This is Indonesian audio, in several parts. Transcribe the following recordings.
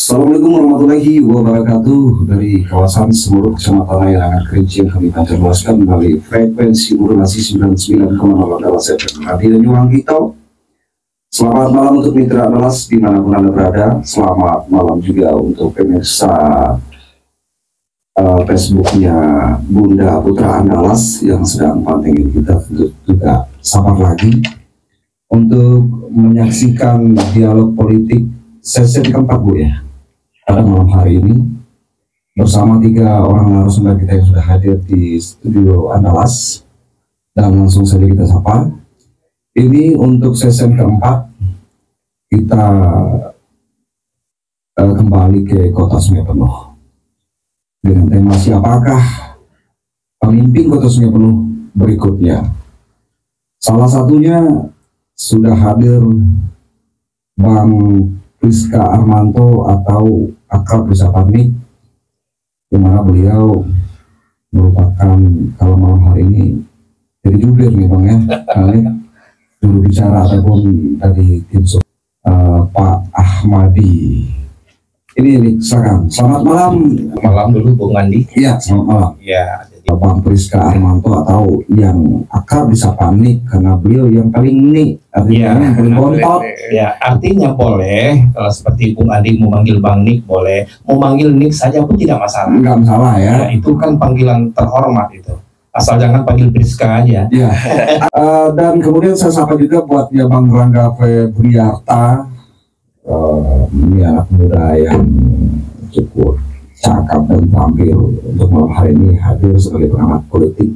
Assalamualaikum warahmatullahi wabarakatuh. Dari kawasan Semeru, Kecamatan Layangan Kerinci yang kami pancarluaskan melalui frekuensi modulasi 99,0 Dallas FM Radio Nyuang Gito. Selamat malam untuk mitra Dallas dimanapun Anda berada. Selamat malam juga untuk pemirsa Facebooknya Bunda Putra Andalas yang sedang pantengin kita. Juga sabar lagi untuk menyaksikan dialog politik sesi keempat, Bu, ya, pada malam hari ini bersama 3 orang narasumber kita yang sudah hadir di studio Andalas, dan langsung saja kita sapa. Ini untuk sesi keempat kita kembali ke Kota Sungai Penuh dengan tema siapakah pemimpin Kota Sungai Penuh berikutnya. Salah satunya sudah hadir Bang Priska Armanto atau akrab disapa Nick, di mana beliau merupakan kalau malam hari ini jadi jubir nih Bang ya, juru bicara ataupun dari tim Pak Ahmadi. Ini silakan. Selamat malam. Malam dulu Bung Andi. Iya, selamat malam. Ya, Bang Priska Armanto atau yang akrab disapa Nick karena beliau yang paling Nick, artinya yang paling bontot. Ya, artinya boleh kalau seperti Bung Andi mau manggil Bang Nick boleh, mau manggil Nick saja pun tidak masalah. Enggak masalah ya. Ya, itu kan panggilan terhormat itu. Asal jangan panggil Priska aja. Ya. Dan kemudian saya sapa juga buat ya Bang Rangga Febriarta, ini anak muda yang cukup cakap dan tampil untuk malam hari ini hadir sebagai pengamat politik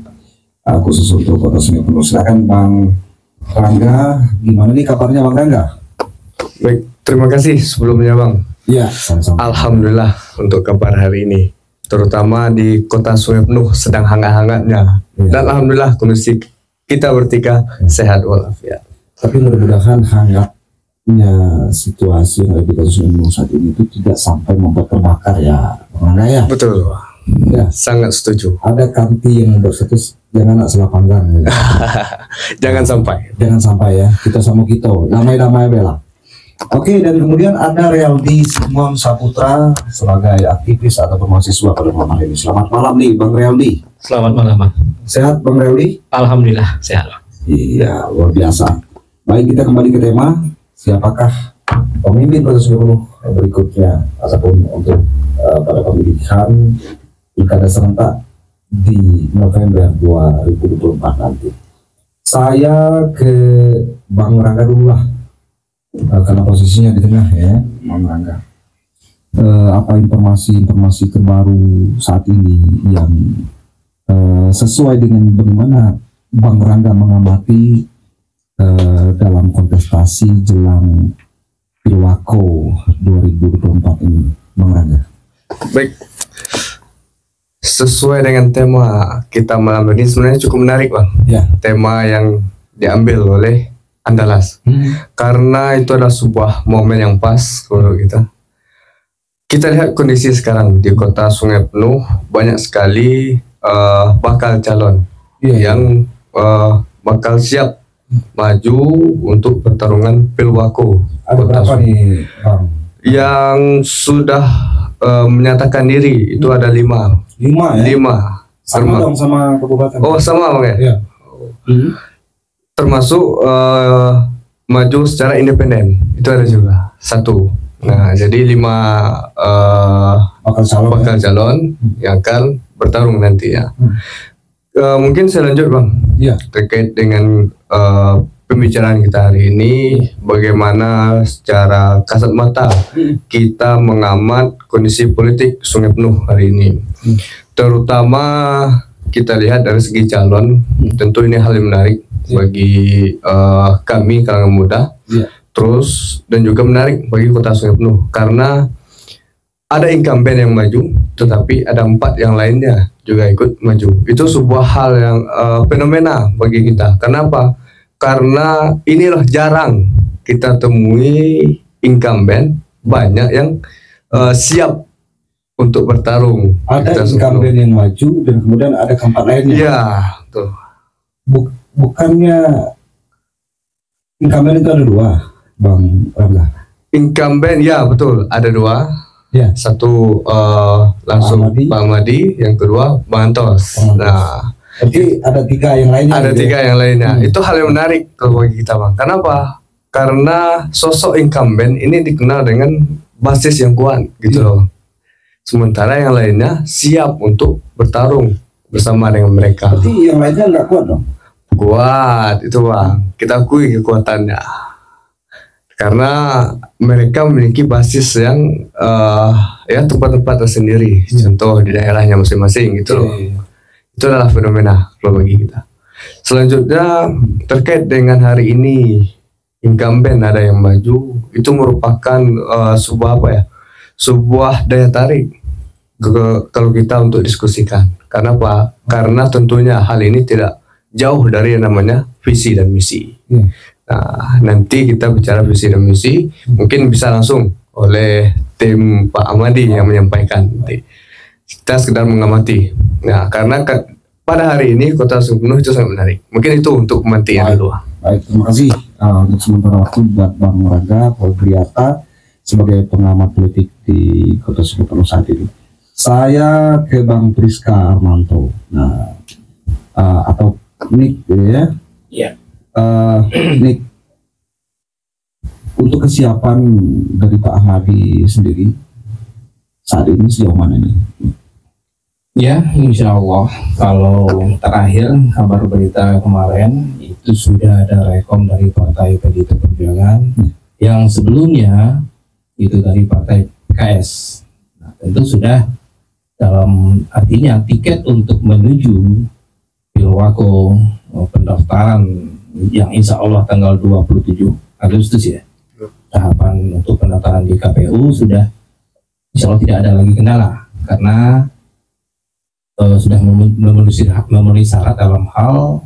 khusus untuk Kota Sungai Penuh. Silakan Bang Rangga, gimana nih kabarnya Bang Rangga? Baik, terima kasih sebelumnya Bang. Iya, sama-sama. Alhamdulillah untuk kabar hari ini, terutama di Kota Sungai Penuh sedang hangat-hangatnya. Ya. Dan alhamdulillah kondisi kita bertiga sehat walafiat. Tapi mudah-mudahan hangatnya situasi yang ada di Kota Sungai Penuh saat ini itu tidak sampai membuat terbakar ya Bang Rangga ya. Betul, Ya. sangat setuju. Ada kanti yang berstatus jangan nak salah panggang. Ya. Jangan sampai. Jangan sampai ya, kita sama kita damai-damai bela. Oke, dan kemudian ada Realdi Simon Saputra sebagai aktivis atau mahasiswa pada malam hari ini. Selamat malam nih Bang Realdi. Selamat malam Bang. Sehat Bang Realdi? Alhamdulillah sehat Bang. Iya, luar biasa. Baik, kita kembali ke tema siapakah pemimpin Kota Sungai Penuh berikutnya ataupun untuk pada pemilihan pilkada serentak di November 2024 nanti. Saya ke Bang Rangga dulu lah, karena posisinya di tengah ya, Bang Rangga. Apa informasi terbaru saat ini yang sesuai dengan bagaimana Bang Rangga mengamati dalam kontestasi jelang Pilwako 2024 ini, Bang Rangga? Baik, sesuai dengan tema kita malam ini sebenarnya cukup menarik Bang. Ya. Tema yang diambil oleh Andalas. Karena itu adalah sebuah momen yang pas kalau kita. Kita lihat kondisi sekarang di Kota Sungai Penuh, banyak sekali bakal calon yang bakal siap maju untuk pertarungan Pilwako. Ada berapa nih Bang? Yang sudah menyatakan diri itu ada 5. 5 ya? 5. Sama dong sama kabupaten. Oh sama Bang ya? Iya. Termasuk maju secara independen itu ada juga 1. Nah jadi 5 bakal calon yang akan bertarung nanti ya. Mungkin saya lanjut Bang, Iya. terkait dengan pembicaraan kita hari ini, bagaimana secara kasat mata kita mengamat kondisi politik Sungai Penuh hari ini. Terutama kita lihat dari segi calon, tentu ini hal yang menarik bagi kami kalangan muda. Terus dan juga menarik bagi Kota Sungai Penuh karena ada incumbent yang maju, tetapi ada 4 yang lainnya juga ikut maju. Itu sebuah hal yang fenomena bagi kita. Kenapa? Karena inilah jarang kita temui incumbent banyak yang siap untuk bertarung. Ada incumbent yang maju dan kemudian ada keempat lainnya. Iya, tuh. Bukannya incumbent itu ada 2, Bang Rangga? Incumbent ya betul ada 2. Ya. Satu langsung Pak Ahmadi, yang kedua Bang Antos. Nah, Jadi ada 3 yang lainnya. ada gitu 3 ya? yang lainnya. Itu hal yang menarik kalau bagi kita, Bang. Kenapa? Karena sosok incumbent ini dikenal dengan basis yang kuat gitu loh. Sementara yang lainnya siap untuk bertarung bersama dengan mereka. Berarti yang lainnya nggak kuat dong? Kuat itu, Bang. Kita akui kekuatannya. Karena mereka memiliki basis yang ya tempat-tempat tersendiri. Contoh di daerahnya masing-masing gitu loh. Itu adalah fenomena kalau bagi kita. Selanjutnya terkait dengan hari ini incumbent ada yang maju, itu merupakan sebuah apa ya? Sebuah daya tarik kalau kita untuk diskusikan. Karena apa? Karena tentunya hal ini tidak jauh dari yang namanya visi dan misi. Nah, nanti kita bicara visi dan misi, mungkin bisa langsung oleh tim Pak Ahmadi yang menyampaikan. Nanti kita sekedar mengamati. Nah, karena pada hari ini Kota Sungai Penuh itu sangat menarik. Mungkin itu untuk pemantian dulu. Baik, terima kasih untuk sementara waktu buat Bang Raga Polbriata sebagai pengamat politik di Kota Sungai Penuh saat ini. Saya ke Bang Priska Armanto. Nah, atau Nick ya. Iya. Nick, untuk kesiapan dari Pak Ahmadi sendiri saat ini sejauh mana nih? Ya, insya Allah kalau terakhir kabar berita kemarin itu sudah ada rekom dari Partai PDIP Perjuangan yang sebelumnya itu dari Partai PKS. Nah, tentu sudah dalam artinya tiket untuk menuju Pilwako pendaftaran yang insya Allah tanggal 27 Agustus ya. Tahapan untuk pendaftaran di KPU sudah insya Allah tidak ada lagi kendala karena sudah memenuhi syarat dalam hal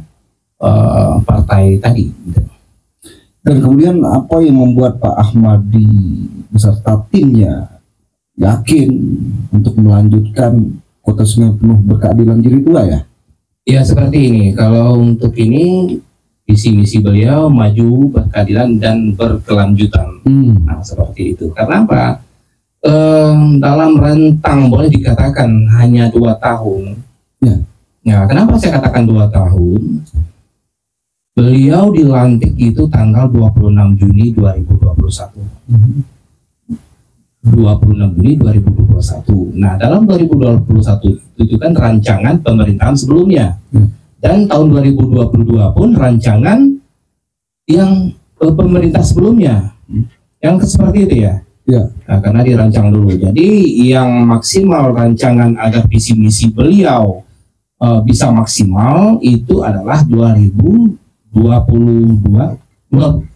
partai tadi. Dan kemudian apa yang membuat Pak Ahmadi beserta timnya yakin untuk melanjutkan Kota Sungai Penuh Berkeadilan Jilid 2 ya? Ya seperti ini, kalau untuk ini visi misi beliau maju berkeadilan dan berkelanjutan. Nah seperti itu. Karena apa? Dalam rentang boleh dikatakan hanya 2 tahun. Nah, kenapa saya katakan 2 tahun? Beliau dilantik itu tanggal 26 Juni 2021. 26 Juni 2021. Nah, dalam 2021 itu kan rancangan pemerintahan sebelumnya. Dan tahun 2022 pun rancangan yang pemerintah sebelumnya. Yang seperti itu ya. Nah, karena dirancang dulu. Jadi yang maksimal rancangan agar visi misi beliau bisa maksimal itu adalah 2022,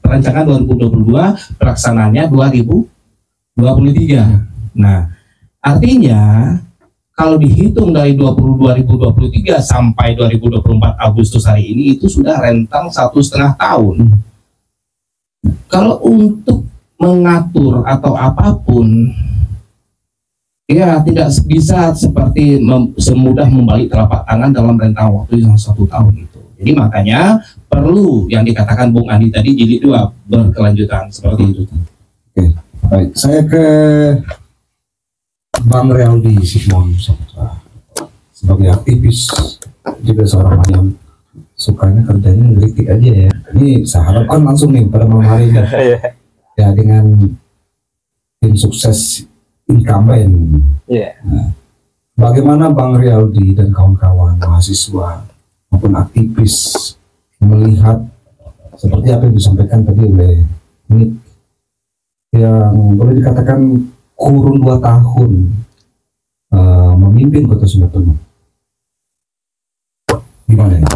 rancangan 2022, pelaksananya 2023. Nah, artinya kalau dihitung dari 2023 sampai 2024 Agustus hari ini itu sudah rentang 1,5 tahun. Kalau untuk mengatur atau apapun ya tidak bisa seperti semudah membalik telapak tangan dalam rentang waktu yang 1 tahun itu. Jadi makanya perlu yang dikatakan Bung Andi tadi jilid 2 berkelanjutan seperti itu. Oke, baik. Saya ke Bang Realdi Sigmon Saputra sebagai aktivis juga seorang yang sukanya kerjanya ngeritik aja ya. Ini saya harapkan langsung nih pada malam hari ini. Ya dengan tim sukses incumbent. Nah, bagaimana Bang Realdi dan kawan-kawan mahasiswa maupun aktivis melihat seperti apa yang disampaikan tadi oleh Nick yang boleh dikatakan kurun 2 tahun memimpin Kota Sungai Penuh. Gimana ya?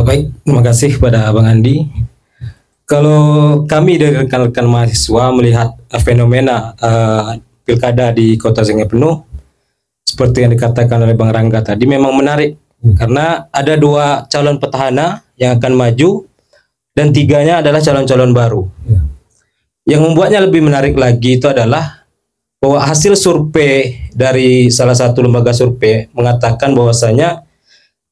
Baik, terima kasih pada Bang Andi. Kalau kami dari rekan-rekan mahasiswa melihat fenomena pilkada di Kota Sungai Penuh seperti yang dikatakan oleh Bang Rangga tadi memang menarik karena ada 2 calon petahana yang akan maju dan 3-nya adalah calon-calon baru. Yang membuatnya lebih menarik lagi itu adalah bahwa hasil survei dari salah satu lembaga survei mengatakan bahwasanya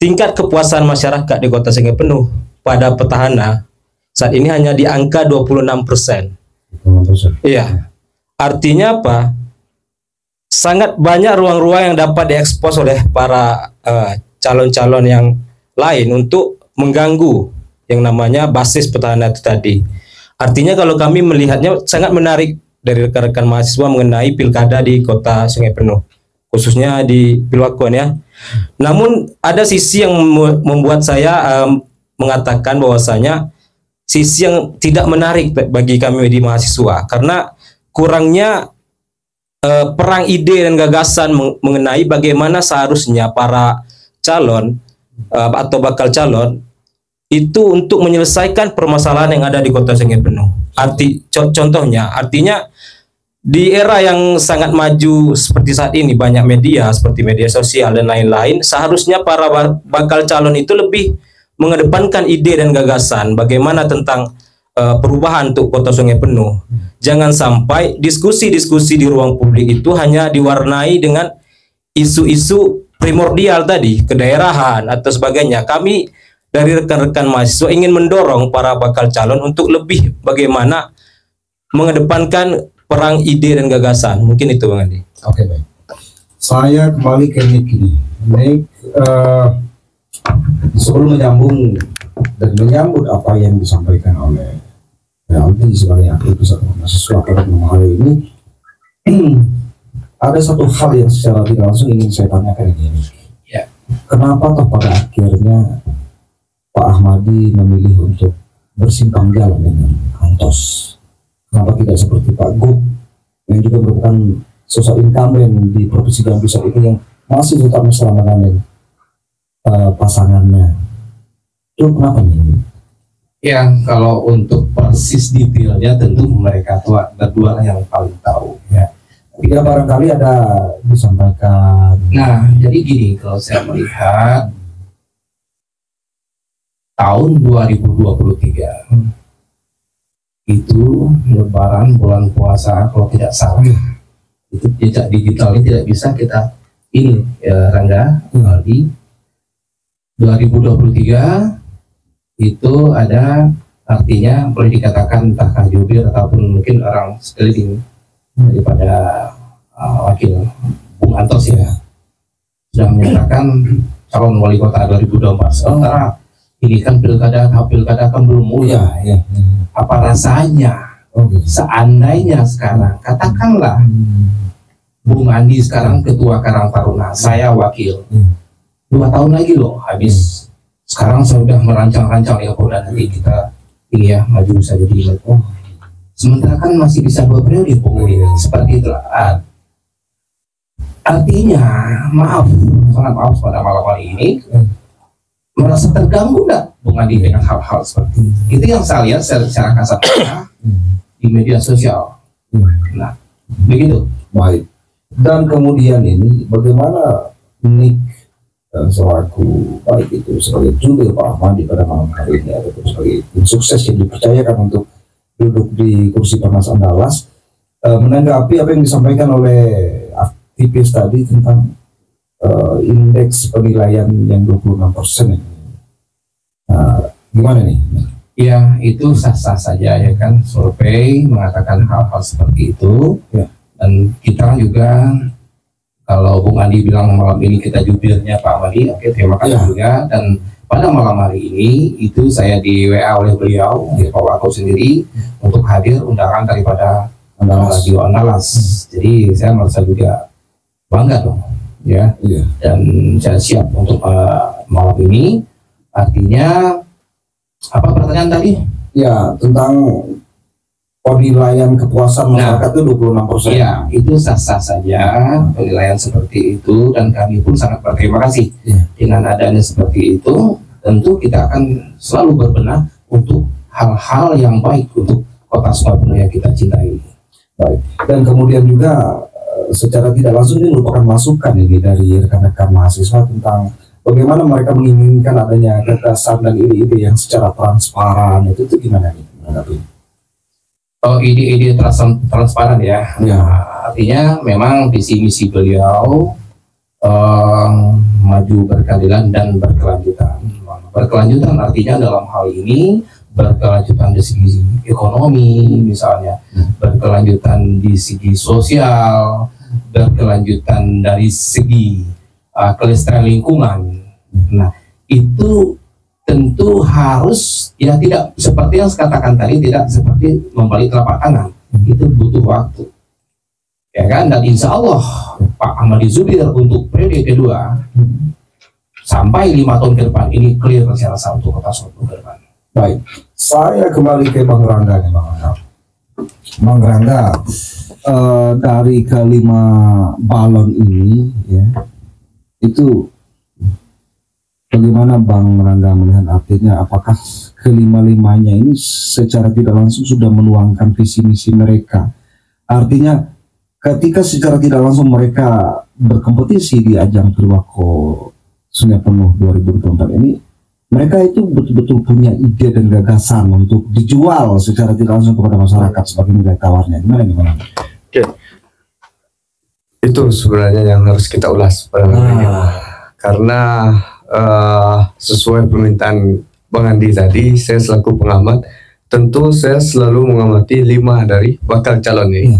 tingkat kepuasan masyarakat di Kota Sungai Penuh pada petahana saat ini hanya di angka 26%. Iya. Artinya apa? sangat banyak ruang-ruang yang dapat diekspos oleh para calon-calon yang lain untuk mengganggu yang namanya basis petahana itu tadi. Artinya kalau kami melihatnya sangat menarik dari rekan-rekan mahasiswa mengenai pilkada di Kota Sungai Penuh, khususnya di Pilwakon ya. Namun ada sisi yang membuat saya mengatakan bahwasanya sisi yang tidak menarik bagi kami di mahasiswa karena kurangnya perang ide dan gagasan mengenai bagaimana seharusnya para calon atau bakal calon itu untuk menyelesaikan permasalahan yang ada di Kota Sungai Penuh. Contohnya, artinya di era yang sangat maju seperti saat ini, banyak media seperti media sosial dan lain-lain, seharusnya para bakal calon itu lebih mengedepankan ide dan gagasan bagaimana tentang perubahan untuk Kota Sungai Penuh. Jangan sampai diskusi-diskusi di ruang publik itu hanya diwarnai dengan isu-isu primordial tadi, kedaerahan atau sebagainya. Kami dari rekan-rekan mahasiswa ingin mendorong para bakal calon untuk lebih bagaimana mengedepankan perang ide dan gagasan. Mungkin itu Bang Andi. Oke, baik. Saya kembali ke Nick ini. Nick, sebelum menyambung dan menyambut apa yang disampaikan oleh Aldi sebagai aktivis atau mahasiswa pada hari ini, ada satu hal yang secara tidak langsung ingin saya tanyakan ini. Ya. Kenapa toh pada akhirnya Pak Ahmadi memilih untuk bersimpang jalan dengan Antos? Kenapa tidak seperti Pak Gub yang juga merupakan sosok incumbent di Provinsi Jambi saat ini yang masih tetap mesra menganen pasangannya? Itu kenapa ini? Ya, kalau untuk persis detailnya tentu mereka berdua yang paling tahu ya. Ya barangkali ada disampaikan. Nah, jadi gini, kalau saya melihat tahun 2023 itu Lebaran bulan puasa kalau tidak salah, itu jejak digital ini tidak bisa kita ini ya Rangga, di 2023 itu ada artinya boleh dikatakan entahkah jubir ataupun mungkin orang sekeliling daripada wakil Bung Antos ya sudah menyatakan calon wali kota 2024. Sementara ini kan pilkada kan belum mulai. Ya. Apa rasanya seandainya sekarang katakanlah Bung Andi sekarang ketua Karang Taruna, saya wakil, 2 tahun lagi loh habis. Sekarang saya sudah merancang-rancang ya udah nanti kita ini ya maju bisa jadi sementara kan masih bisa 2 periode seperti itu. Artinya sangat maaf pada malam hari ini merasa terganggu enggak Bung Andi dengan hal-hal seperti itu yang saya lihat secara kasat mata di media sosial. Nah begitu. Baik. Dan kemudian ini bagaimana Nick selaku baik itu sebagai jubir Pak Ahmadi pada malam hari ini ataupun sebagai tim sukses yang dipercayakan untuk duduk di kursi Panas Andalas menanggapi apa yang disampaikan oleh aktivis tadi tentang indeks penilaian yang 26% ini. Gimana nih? Ya itu sah-sah saja ya kan, survei mengatakan hal-hal seperti itu ya. Dan kita juga kalau Bung Andi bilang malam ini kita jubirnya Pak Ahmadi, oke terima kasih juga. Dan pada malam hari ini itu saya di WA oleh beliau, Pak Wako sendiri untuk hadir undangan daripada Radio Andalas. Jadi saya merasa juga bangga dong, ya. Dan saya siap untuk malam ini. Artinya apa pertanyaan tadi? Ya tentang penilaian kepuasan masyarakat itu 26%. Iya, itu sah-sah saja penilaian seperti itu dan kami pun sangat berterima kasih dengan adanya seperti itu. Tentu kita akan selalu berbenah untuk hal-hal yang baik untuk Kota Sungai Penuh yang kita cintai. Baik. Dan kemudian juga secara tidak langsung ini merupakan masukan ini dari rekan-rekan mahasiswa tentang bagaimana mereka menginginkan adanya gagasan dan ide-ide yang secara transparan itu gimana nih menanggapi? Oh, ide-ide transparan ya. Artinya memang visi misi beliau maju berkeadilan dan berkelanjutan. Berkelanjutan artinya dalam hal ini berkelanjutan di segi ekonomi misalnya, berkelanjutan di segi sosial, berkelanjutan dari segi kelestarian lingkungan. Nah, itu tentu harus ya tidak seperti yang saya katakan tadi, tidak seperti membalik telapak tangan. Itu butuh waktu, ya kan? Dan insya Allah Pak Ahmadi Zubir untuk periode kedua sampai 5 tahun ke depan ini clear saya rasa untuk Kota Solo ke depan. Baik, saya kembali ke Bang Rangga nih, Bang Rangga. Dari kelima balon ini, ya, itu bagaimana Bang Rangga melihat artinya? Apakah kelima-limanya ini secara tidak langsung sudah menuangkan visi misi mereka? Artinya, ketika secara tidak langsung mereka berkompetisi di ajang Purwako Sungai Penuh 2024 ini, mereka itu betul-betul punya ide dan gagasan untuk dijual secara tidak langsung kepada masyarakat sebagai nilai tawarnya. Gimana? Oke. Itu sebenarnya yang harus kita ulas pada hari ini. Karena sesuai permintaan Bang Andi tadi, saya selaku pengamat, tentu saya selalu mengamati 5 dari bakal calon ini.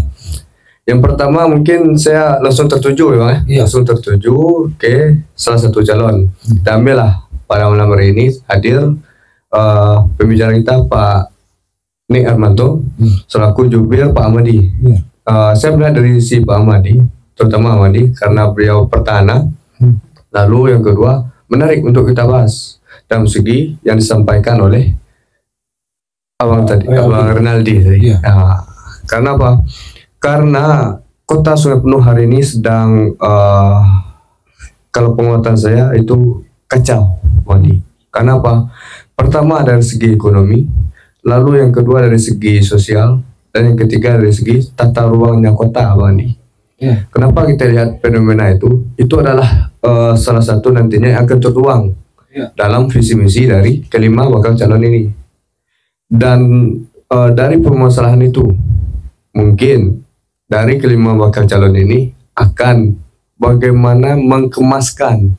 Yang pertama mungkin saya langsung tertuju ya Bang ya? Langsung tertuju ke salah satu calon. Kita ambillah pada malam hari ini hadir pembicara kita Pak Nik Armanto selaku jubir Pak Ahmadi. Saya melihat dari si Pak Ahmadi, terutama Ahmadi karena beliau pertahanan. Lalu yang kedua menarik untuk kita bahas dalam segi yang disampaikan oleh Abang tadi, Abang Renaldi tadi. Karena apa? Karena Kota Sungai Penuh hari ini sedang kalau penguatan saya itu kacau, Wandi. Karena apa? Pertama dari segi ekonomi, lalu yang kedua dari segi sosial, dan yang ketiga dari segi tata ruangnya kota, Wandi. Kenapa kita lihat fenomena itu? Itu adalah salah satu nantinya yang akan tertuang dalam visi misi dari kelima bakal calon ini. Dan dari permasalahan itu, mungkin dari kelima bakal calon ini akan bagaimana mengkemaskan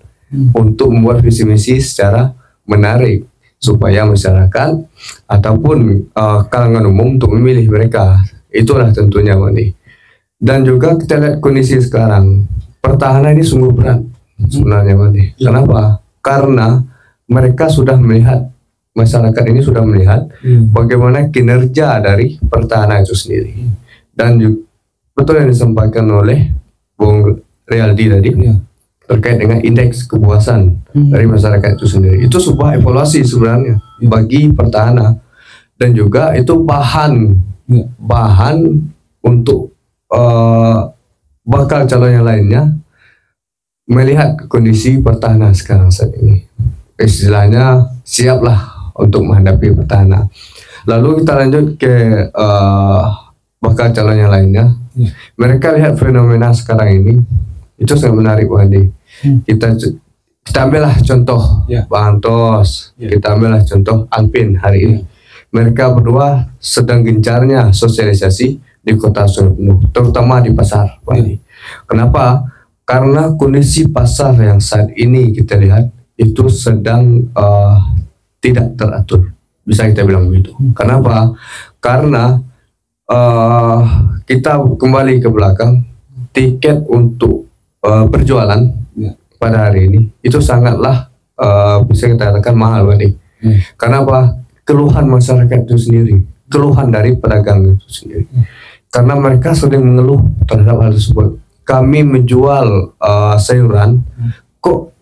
untuk membuat visi misi secara menarik supaya masyarakat ataupun kalangan umum untuk memilih mereka. Itulah tentunya Wandi. Dan juga kita lihat kondisi sekarang, pertahanan ini sungguh berat sebenarnya Wandi. Kenapa? Karena mereka sudah melihat, masyarakat ini sudah melihat bagaimana kinerja dari pertahanan itu sendiri. Dan juga, betul yang disampaikan oleh Bung Rialdi tadi terkait dengan indeks kepuasan dari masyarakat itu sendiri. Itu sebuah evaluasi sebenarnya bagi pertahanan, dan juga itu bahan untuk bakal calon yang lainnya melihat kondisi pertahanan sekarang saat ini. Istilahnya siaplah untuk menghadapi pertahanan. Lalu kita lanjut ke bakal calon yang lainnya. Mereka lihat fenomena sekarang ini itu sangat menarik Wandi. Kita ambillah contoh Bang Antos, kita ambillah contoh Alpin hari ini. Mereka berdua sedang gencarnya sosialisasi di Kota Sungai Penuh, terutama di pasar Wandi. Kenapa? Karena kondisi pasar yang saat ini kita lihat itu sedang tidak teratur, bisa kita bilang begitu. Kenapa? Karena kita kembali ke belakang, tiket untuk berjualan pada hari ini itu sangatlah bisa kita katakan mahal Wandi. Kenapa? Keluhan masyarakat itu sendiri, keluhan dari pedagang itu sendiri. Karena mereka sering mengeluh terhadap hal tersebut. Kami menjual sayuran, kok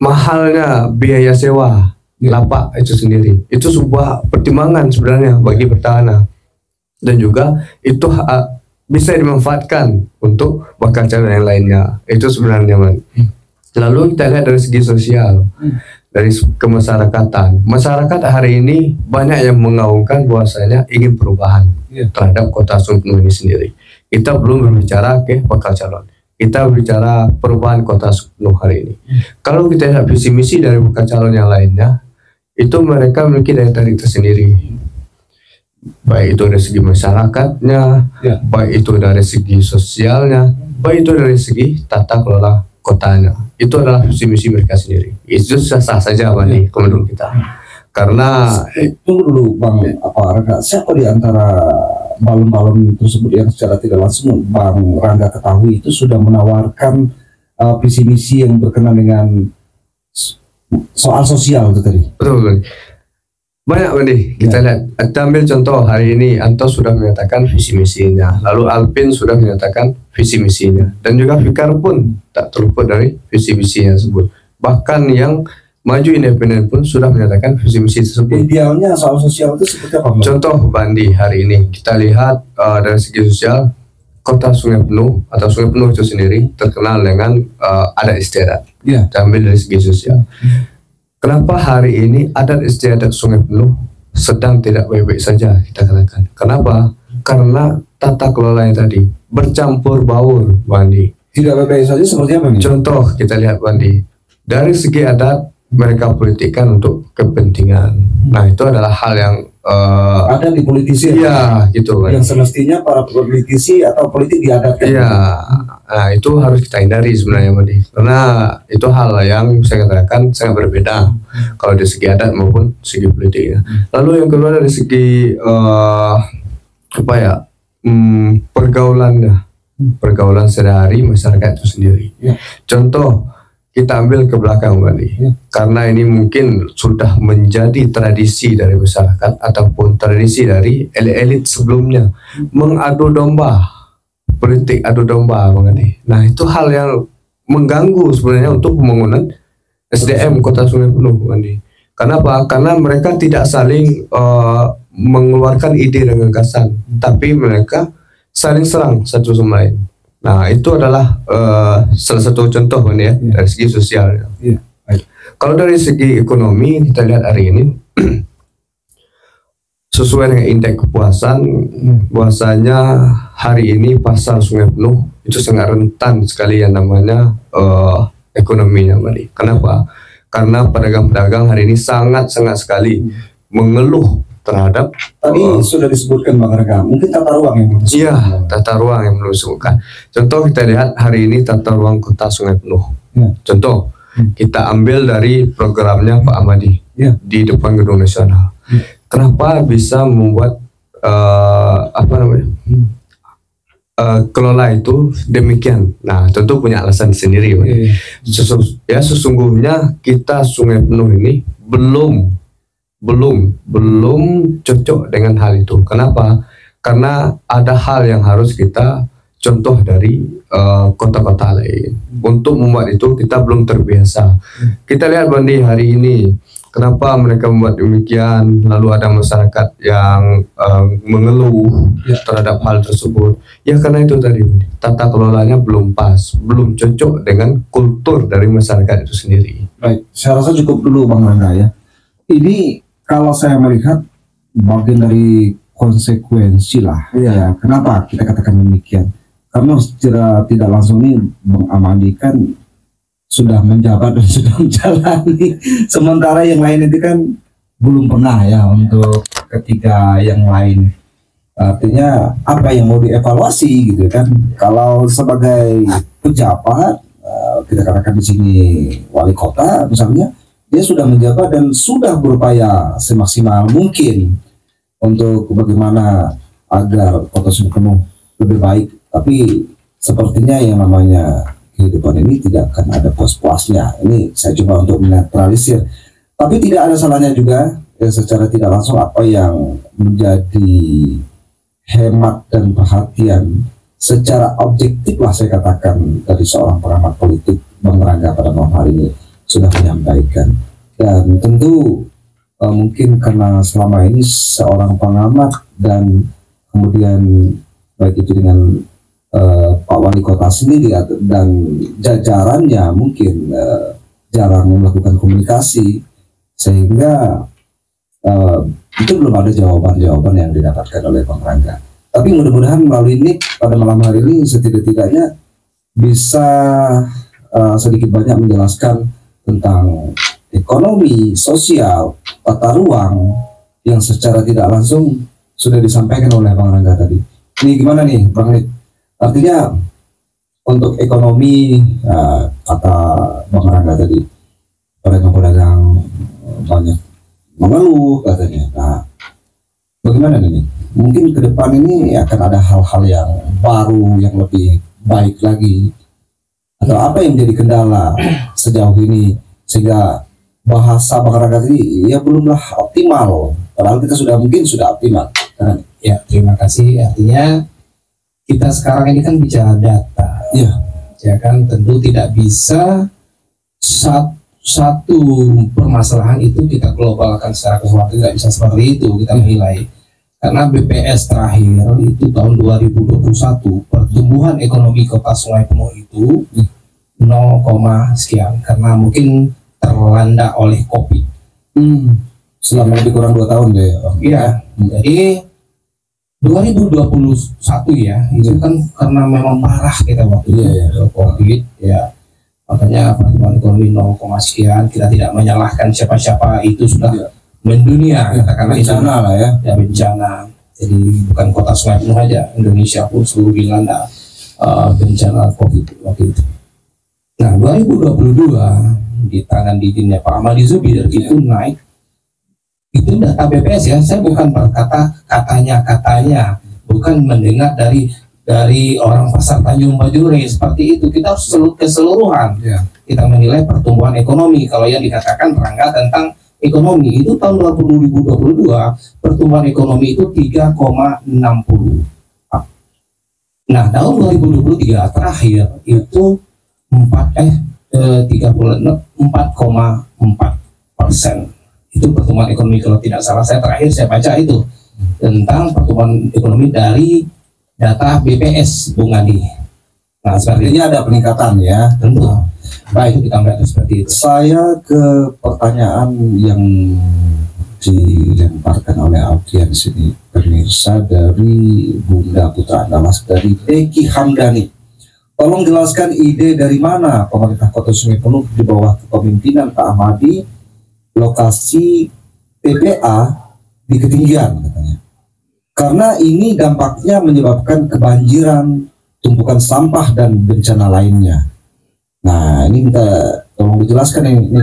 mahalnya biaya sewa lapak itu sendiri. Itu sebuah pertimbangan sebenarnya bagi pertahanan, dan juga itu bisa dimanfaatkan untuk bakal calon yang lainnya. Itu sebenarnya Lalu kita lihat dari segi sosial, dari kemasyarakatan. Masyarakat hari ini banyak yang mengaungkan bahwasanya ingin perubahan terhadap Kota Sungai Penuh ini sendiri. Kita belum berbicara ke bakal calon, kita bicara perubahan Kota Sungai Penuh hari ini. Kalau kita lihat visi misi dari bakal calon yang lainnya, itu mereka memiliki daya tarik tersendiri, baik itu dari segi masyarakatnya, baik itu dari segi sosialnya, baik itu dari segi tata kelola kotanya. Itu adalah visi misi mereka sendiri. Itu sah saja Bani, menurut kita. Karena tunggu dulu Bang, siapa di antara balon-balon tersebut yang secara tidak langsung Bang Rangga ketahui itu sudah menawarkan visi misi yang berkenaan dengan soal sosial itu tadi. Betul. Banyak Bandi, kita lihat. Kita ambil contoh hari ini Anto sudah menyatakan visi misinya, lalu Alpin sudah menyatakan visi misinya, dan juga Fikar pun tak terluput dari visi misinya tersebut. Bahkan yang maju independen pun sudah menyatakan visi misi tersebut. Idealnya soal sosial itu seperti apa? Contoh Bandi hari ini kita lihat dari segi sosial, kota Sungai Penuh atau Sungai Penuh itu sendiri terkenal dengan adat istiadat. Ya. Kita ambil dari segi sosial. Kenapa hari ini adat istiadat Sungai Penuh sedang tidak baik-baik saja kita katakan? Kenapa? Karena tata kelolanya tadi bercampur baur, Bandi. Tidak baik-baik saja seperti apa nih? Contoh kita lihat Bandi, dari segi adat mereka politikkan untuk kepentingan. Nah itu adalah hal yang ada di politisi. Iya, gitu kan. Yang semestinya para politisi atau politik diadatkan. Iya, nah itu harus kita hindari sebenarnya, Bandi. Karena itu hal yang saya katakan sangat berbeda kalau dari segi adat maupun segi politiknya. Lalu yang kedua dari segi apa ya, pergaulan sehari-hari masyarakat itu sendiri. Ya. Contoh kita ambil ke belakang, Bandi. Ya. Karena ini mungkin sudah menjadi tradisi dari masyarakat ataupun tradisi dari elit-elit sebelumnya mengadu domba, politik adu domba, Bang Adi. Nah itu hal yang mengganggu sebenarnya untuk pembangunan SDM Kota Sungai Penuh, Bang Adi. Kenapa? Karena mereka tidak saling mengeluarkan ide dan gagasan, tapi mereka saling serang satu sama lain. Nah itu adalah salah satu contoh Bang, ya, dari segi sosial. Ya. Kalau dari segi ekonomi kita lihat hari ini sesuai dengan indeks kepuasan, bahwasanya hari ini pasar Sungai Penuh itu sangat rentan sekali yang namanya ekonominya, Bang. Kenapa? Karena pedagang-pedagang hari ini sangat sekali mengeluh terhadap Tadi sudah disebutkan Bang Rangga, mungkin tata ruang yang belum disebutkan. Iya, tata ruang yang belum disebutkan. Contoh kita lihat hari ini tata ruang Kota Sungai Penuh. Ya. Contoh kita ambil dari programnya Pak Ahmadi di depan Gedung Nasional. Kenapa bisa membuat kelola itu demikian? Nah, tentu punya alasan sendiri. Sesungguhnya kita Sungai Penuh ini belum cocok dengan hal itu. Kenapa? Karena ada hal yang harus kita contoh dari kota-kota lain. Untuk membuat itu kita belum terbiasa. Kita lihat Bandi hari ini, kenapa mereka membuat demikian, lalu ada masyarakat yang mengeluh terhadap hal tersebut. Ya karena itu tadi, tata kelolanya belum pas, belum cocok dengan kultur dari masyarakat itu sendiri. Baik, saya rasa cukup dulu Bang Rangga ya. Ini kalau saya melihat bagian dari konsekuensi lah. Ya, kenapa kita katakan demikian? Karena secara tidak langsung ini Bang Ahmadi kan sudah menjabat dan sudah menjalani, sementara yang lain itu kan belum pernah ya untuk ketika yang lain. Artinya apa yang mau dievaluasi gitu kan? Kalau sebagai pejabat, kita katakan di sini wali kota misalnya, dia sudah menjabat dan sudah berupaya semaksimal mungkin untuk bagaimana agar Kota Sungai Penuh lebih baik. Tapi sepertinya yang namanya kehidupan ini tidak akan ada puas-puasnya. Ini saya coba untuk menetralisir. Tapi tidak ada salahnya juga ya, secara tidak langsung apa yang menjadi hemat dan perhatian secara objektif lah saya katakan dari seorang pengamat politik Bang Rangga pada malam hari ini sudah menyampaikan. Dan tentu mungkin karena selama ini seorang pengamat dan kemudian baik itu dengan Pak Wali Kota sendiri dan jajarannya mungkin jarang melakukan komunikasi, sehingga itu belum ada jawaban-jawaban yang didapatkan oleh Bang Rangga. Tapi mudah-mudahan melalui ini pada malam hari ini setidak-tidaknya bisa sedikit banyak menjelaskan tentang ekonomi, sosial, tata ruang yang secara tidak langsung sudah disampaikan oleh Bang Rangga tadi. Ini gimana nih Bang Nik? Artinya untuk ekonomi, kata Bang Rangga tadi, pedagang-pedagang banyak mengeluh katanya. Nah, bagaimana nih? mungkin ke depan ini akan ada hal-hal yang baru yang lebih baik lagi, atau apa yang menjadi kendala sejauh ini sehingga bahasa Bang Rangga tadi ya belumlah optimal, padahal kita mungkin sudah optimal. Ya, terima kasih. Artinya kita sekarang ini kan bicara data, ya kan, tentu tidak bisa satu permasalahan itu kita globalkan secara keseluruhan, tidak bisa seperti itu kita menilai. Karena BPS terakhir itu tahun 2021 pertumbuhan ekonomi Kota Sungai Penuh itu 0, sekian, karena mungkin terlanda oleh COVID. Selama lebih kurang 2 tahun deh. Iya, jadi 2021 ya, itu kan karena memang parah kita waktu itu COVID ya, makanya pertumbuhan ekonomi 0, sekian. Kita tidak menyalahkan siapa-siapa, itu sudah mendunia, katakanlah bencana lah ya. Ya, bencana. Jadi bukan Kota Sungai Penuh aja, Indonesia pun seluruh dilanda bencana COVID waktu itu. Nah, 2022 di tangan dirinya Pak Ahmadi Zubir itu naik. Itu data BPS ya, saya bukan berkata katanya, bukan mendengar dari orang pasar Tanjung Bajuri seperti itu. Kita harus keseluruhan kita menilai pertumbuhan ekonomi. Kalau yang dikatakan Rangga tentang ekonomi itu tahun 2022 pertumbuhan ekonomi itu 3,60. Nah, tahun 2023 terakhir itu 4,4%. Itu pertumbuhan ekonomi, kalau tidak salah saya terakhir saya baca itu tentang pertumbuhan ekonomi dari data BPS, Bung Adi. Nah, sepertinya ada peningkatan ya. Tentu. Baik, itu kita melihat seperti itu. Saya ke pertanyaan yang dilemparkan oleh audiens ini, pemirsa, dari Bunda Putra Andalas dari Deki Hamdani. Tolong jelaskan ide dari mana pemerintah Kota Sungai Penuh di bawah kepemimpinan Pak Ahmadi lokasi TPA di ketinggian katanya. Karena ini dampaknya menyebabkan kebanjiran, tumpukan sampah dan bencana lainnya. Nah, ini minta tolong dijelaskan ini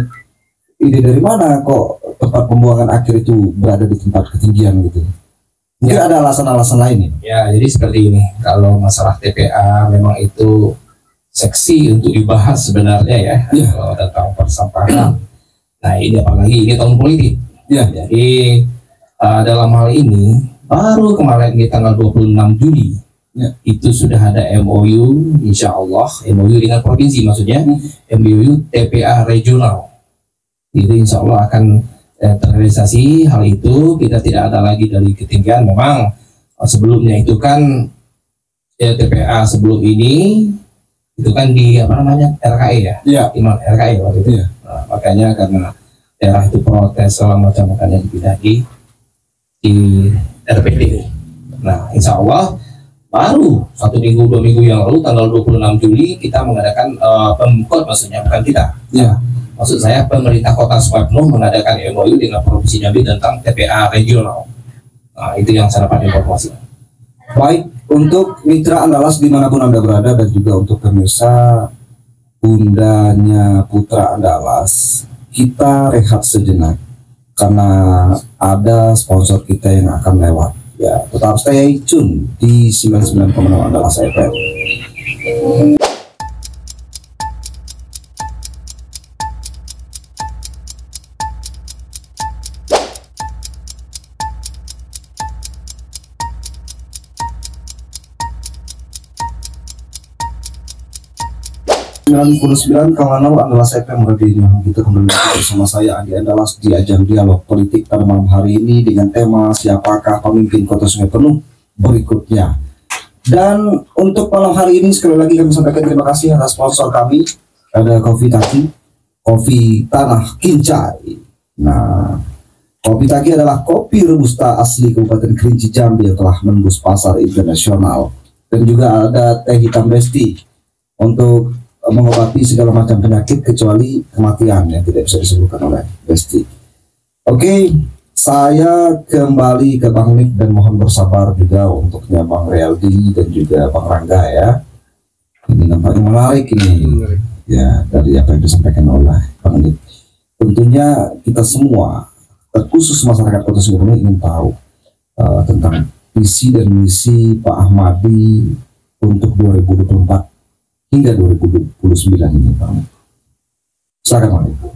ide dari mana kok tempat pembuangan akhir itu berada di tempat ketinggian gitu. Mungkin ada alasan-alasan lain ya. Ya, jadi seperti ini. Kalau masalah TPA memang itu seksi untuk dibahas sebenarnya ya. Kalau tentang persampahan. Nah, ini apalagi ini tahun politik. Jadi dalam hal ini baru kemarin di tanggal 26 Juli itu sudah ada MOU, insya Allah MOU dengan provinsi, maksudnya MOU TPA regional. Itu insya Allah akan terrealisasi hal itu. Kita tidak ada lagi dari ketinggian. Memang sebelumnya itu kan TPA sebelum ini itu kan di apa namanya RKI ya, RKI waktu itu. Nah, makanya karena daerah itu protes segala macam, makanya dipindah di RPD. Nah, insya Allah baru 1 minggu 2 minggu yang lalu tanggal 26 Juli kita mengadakan Pemkot, maksudnya bukan kita. Maksud saya pemerintah Kota Sungai Penuh mengadakan MOU dengan Provinsi Jambi tentang TPA regional. Nah, itu yang saya dapat informasi. Baik, untuk mitra Andalas dimanapun Anda berada dan juga untuk pemirsa Bundanya Putra Andalas, kita rehat sejenak karena ada sponsor kita yang akan lewat. Ya, tetap stay tune di 99,6 Andalas FM. Kawan Andalas FM Radio. Kita kembali bersama saya Andi Andalas di ajang dialog politik pada malam hari ini dengan tema siapakah pemimpin Kota Sungai Penuh berikutnya. Dan untuk malam hari ini sekali lagi kami sampaikan terima kasih atas sponsor kami, ada Kopi Taki, kopi tanah Kincai. Nah, Kopi Taki adalah kopi robusta asli Kabupaten Kerinci Jambi yang telah menembus pasar internasional. Dan juga ada teh hitam Besti untuk mengobati segala macam penyakit kecuali kematian yang tidak bisa disembuhkan oleh Besti. Oke, saya kembali ke Bang Nik dan mohon bersabar juga untuknya Bang Realdi dan juga Bang Rangga ya. Ini nampaknya menarik ini ya dari apa yang disampaikan oleh Bang Nik. Tentunya kita semua, terkhusus masyarakat Kota Sungai Penuh ingin tahu tentang visi dan misi Pak Ahmadi untuk 2024 hingga 2029 ini, Pak. Silakan, Pak.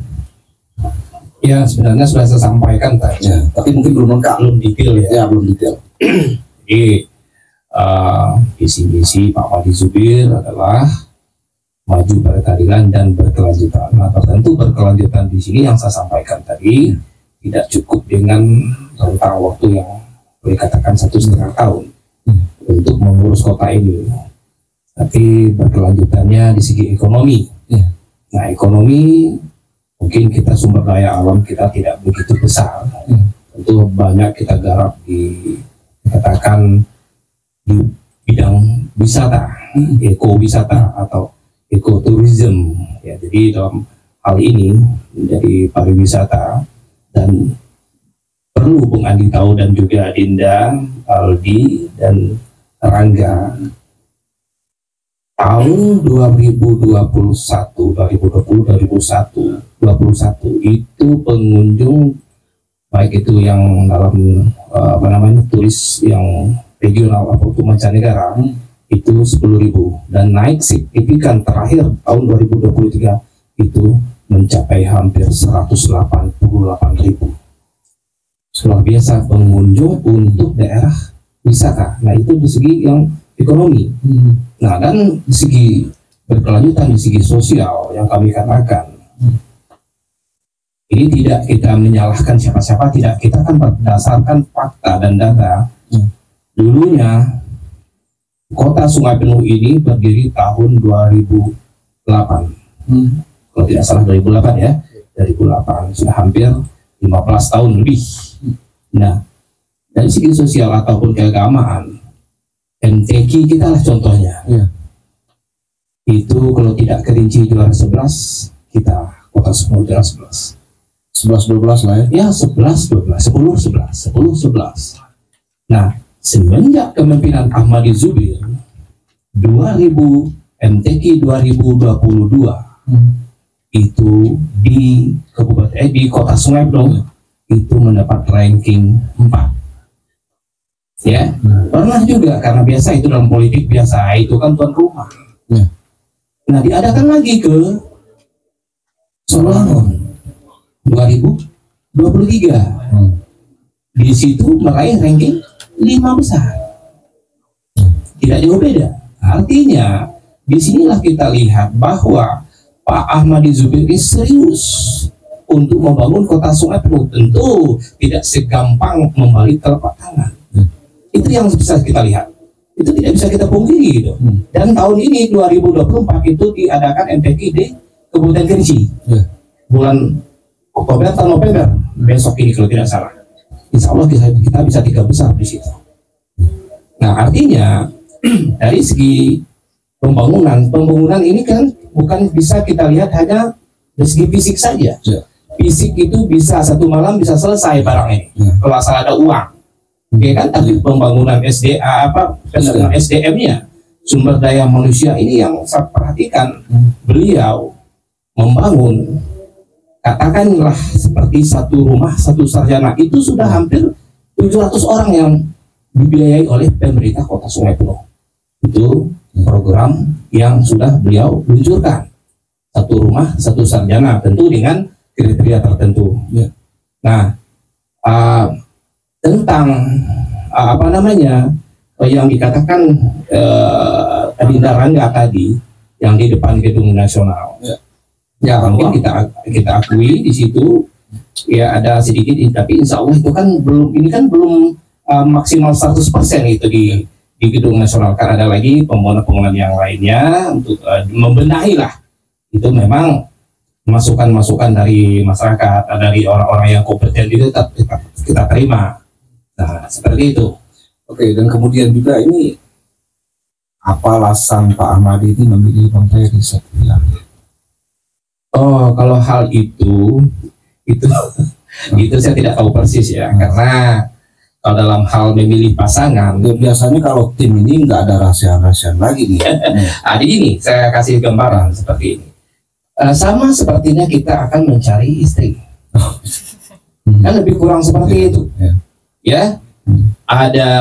Ya, sebenarnya sudah saya sampaikan tadi. Ya, tapi mungkin belum lengkap, Belum detail ya. ya belum detail. Jadi visi misi Pak Ahmadi Zubir adalah maju berkeadilan dan berkelanjutan. Nah, tentu berkelanjutan di sini yang saya sampaikan tadi tidak cukup dengan rentang waktu yang boleh katakan 1,5 tahun untuk mengurus kota ini. Tapi berkelanjutannya di segi ekonomi. Nah, ekonomi mungkin kita sumber daya alam kita tidak begitu besar. Tentu banyak kita garap di katakan di bidang wisata, ekowisata atau ekoturism. Ya, jadi dalam hal ini menjadi pariwisata, dan perlu Bung Andi tahu dan juga Dinda, Aldi dan Rangga, tahun 2021 itu pengunjung baik itu yang dalam turis yang regional ataupun mancanegara itu 10.000, dan naik signifikan terakhir tahun 2023 itu mencapai hampir 188.000. Luar biasa pengunjung untuk daerah wisata. Nah, itu di segi yang ekonomi. Nah, dan di segi berkelanjutan, di segi sosial yang kami katakan, ini tidak kita menyalahkan siapa-siapa, tidak, kita kan berdasarkan fakta dan data. Dulunya kota Sungai Penuh ini berdiri tahun 2008. Kalau tidak salah 2008 ya, 2008 sudah hampir 15 tahun lebih. Nah, dari segi sosial ataupun keagamaan, MTQ kita lah contohnya. Itu kalau tidak Kerinci juara 11, kita Kota Sumur juara 11. 11-12 lah ya. Ya, 11-12, 10-11. Nah, semenjak kepemimpinan Ahmadi Zubir 2000 MTQ 2022 itu di kabupaten di Kota Sungai Penuh itu mendapat ranking 4. Ya, pernah juga karena biasa itu dalam politik biasa itu kan tuan rumah. Nah, diadakan lagi ke Sololangon 2023. Di situ meraih ranking 5 besar. Tidak jauh beda. Artinya disinilah kita lihat bahwa Pak Ahmadi Zubir ini serius untuk membangun Kota Sungai Penuh. Tentu tidak segampang membalik telapak tangan. Itu yang bisa kita lihat. Itu tidak bisa kita pungkiri gitu. Dan tahun ini 2024 itu diadakan MTQ di Kabupaten Kerinci. Bulan Oktober atau November besok ini kalau tidak salah. Insya Allah kita bisa 3 besar di situ. Nah, artinya dari segi pembangunan ini kan bukan bisa kita lihat hanya dari segi fisik saja. Fisik itu bisa 1 malam bisa selesai barang ini kalau asal ada uang. Ya kan, tapi pembangunan SDM-nya, sumber daya manusia ini yang saya perhatikan. Beliau membangun, katakanlah seperti 1 rumah 1 sarjana itu sudah hampir 700 orang yang dibiayai oleh pemerintah Kota Sungai Penuh. Itu program yang sudah beliau luncurkan. 1 rumah 1 sarjana, tentu dengan kriteria tertentu. Nah, tentang yang dikatakan Dinda Rangga tadi yang di depan Gedung Nasional. Ya, mungkin kita akui di situ ya ada sedikit, tapi insya Allah itu kan belum maksimal 100% itu di Gedung Nasional, karena ada lagi pembangunan yang lainnya untuk membenahi lah. Itu memang masukan-masukan dari masyarakat, dari orang-orang yang kompeten itu kita terima. Nah, seperti itu. Oke, dan kemudian juga ini apa alasan Pak Ahmadi ini memilih Bang Ferry Satria? Oh, kalau hal itu saya tidak tahu persis ya, karena kalau dalam hal memilih pasangan, biasanya kalau tim ini nggak ada rahasia-rahasiaan lagi nih. Di ini saya kasih gambaran seperti ini. Sama sepertinya kita akan mencari istri. Kan lebih kurang seperti itu. Ya, ada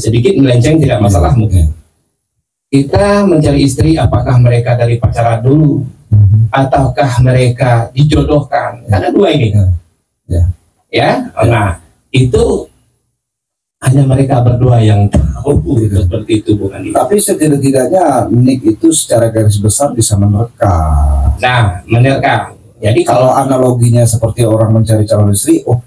sedikit melenceng tidak masalah mungkin. Kita mencari istri, apakah mereka dari pacaran dulu ataukah mereka dijodohkan? Ada dua ini. Ya, nah itu hanya mereka berdua yang tahu seperti itu, bukan itu. Tapi setidak-tidaknya Nick itu secara garis besar bisa menerka. Nah, menerka. Jadi Kalau analoginya seperti orang mencari calon istri, oh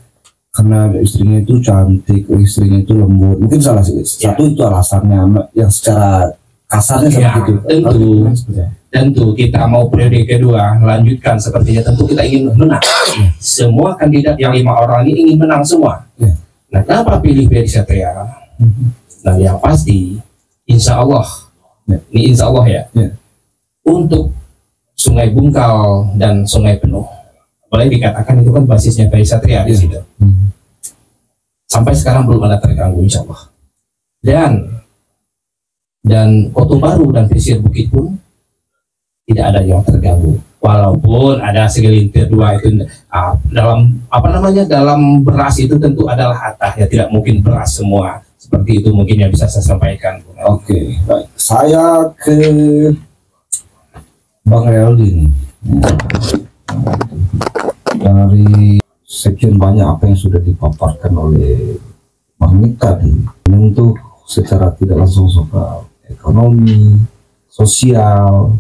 karena istrinya itu cantik, istrinya itu lembut, mungkin salah sih. Satu itu alasannya yang secara kasarnya seperti itu. Tentu kita mau periode kedua lanjutkan sepertinya, tentu kita ingin menang. Semua kandidat yang 5 orang ini ingin menang semua. Nah, kenapa pilih Ferry Satria? Nah, yang pasti, insya Allah, ini insya Allah ya, untuk Sungai Bungkal dan Sungai Penuh, boleh dikatakan itu kan basisnya Ferry Satria di situ. Sampai sekarang belum ada terganggu, insya Allah. Dan Kota Baru dan Pesisir Bukit pun tidak ada yang terganggu. Walaupun ada segelintir dua itu dalam dalam beras itu tentu adalah atah ya, tidak mungkin beras semua seperti itu, mungkin yang bisa saya sampaikan. Oke, baik. Saya ke Bang Realdi dari sekian banyak apa yang sudah dipaparkan oleh Bang Nick tadi, tentu secara tidak langsung soal ekonomi, sosial,